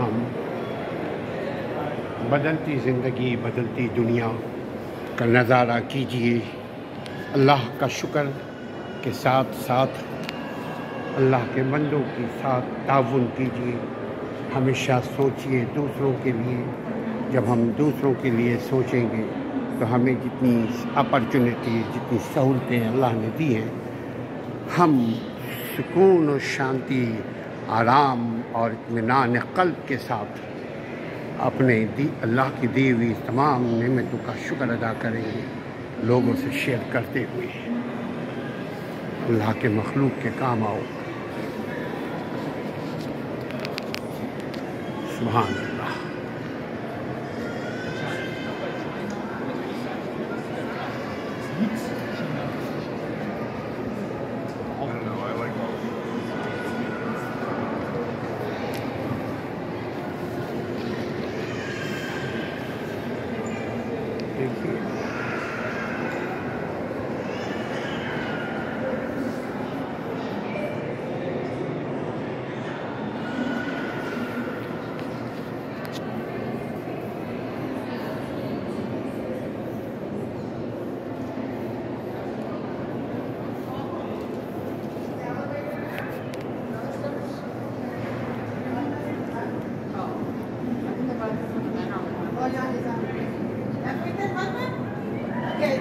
हम बदलती ज़िंदगी बदलती दुनिया का नज़ारा कीजिए। अल्लाह का शुक्र के साथ साथ अल्लाह के बंदों के साथ ताउन कीजिए। हमेशा सोचिए दूसरों के लिए। जब हम दूसरों के लिए सोचेंगे तो हमें जितनी अपॉर्चुनिटी, जितनी सहूलतें अल्लाह ने दी हैं, हम सुकून और शांति, आराम और इत्मीनान क़ल्ब के साथ अपने अल्लाह की दी हुई तमाम नेमतों का शुक्र अदा करेंगे, लोगों से शेयर करते हुए। अल्लाह के मखलूक के काम आओ। सुभान अल्लाह।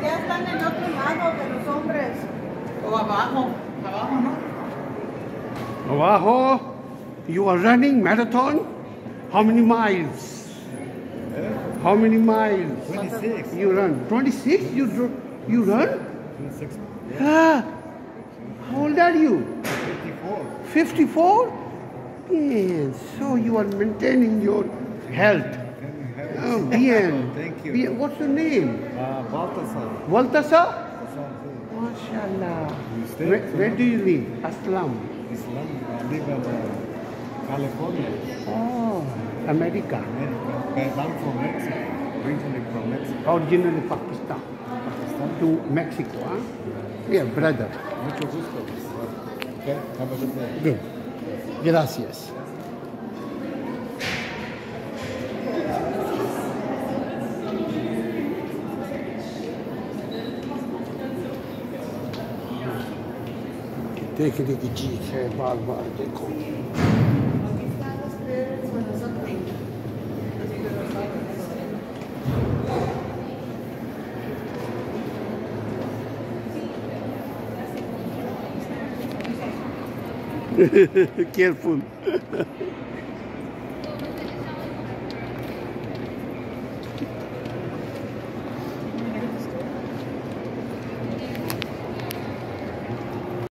Ya están en otro lado de los hombres. O abajo, abajo, ¿no? Abajo, you are running marathon? How many miles? How many miles? 26. You run 26? You run? 26. Ah, how old are you? 54. 54? Yes, so you are maintaining your health. Oh, bien. Thank you. Bien. What's your name? Baltasar. Waltasa? MashaAllah. You stay Where do you live? Aslam. Islam. I live in California, Oh, America. America. But I'm from Mexico. Originally from Mexico. Originally Pakistan. Pakistan. To Mexico, huh? Yeah, brother. Mucho gusto. Okay, have a good day. Good. Gracias. देखने की चीज़ है, बार बार देखो। Careful.